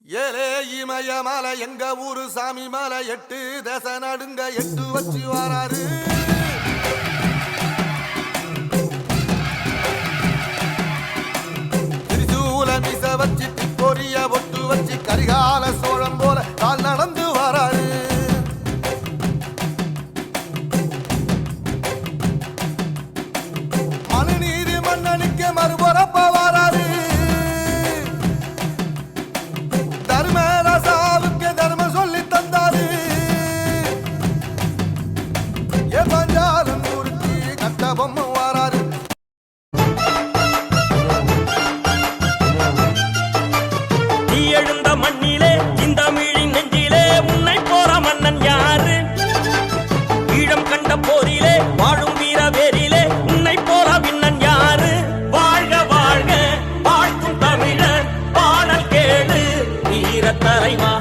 ஏலே இமய மலை எங்க ஊரு சாமி மலை 8 தேச நடுங்க 8 வச்சு வராரு. திரிசூல மிச வச்சு பொரிய பொட்டு வச்சு கரிகால சோழம் போல கால் நடந்து வராரு. மனுநீதி மன்னனுக்கு மறுபரப்ப வராரு. நீ எழுந்த மண்ணிலே இந்த மீழின் நெஞ்சிலே உன்னை போற மன்னன் யாரு? ஈழம் கண்ட போரிலே வாழும் வீர வேரிலே உன்னை போற விண்ணன் யாரு? வாழ்க வாழ்க வாழ்த்தும் தமிழர் பாடல் கேளு வீர தலைவா.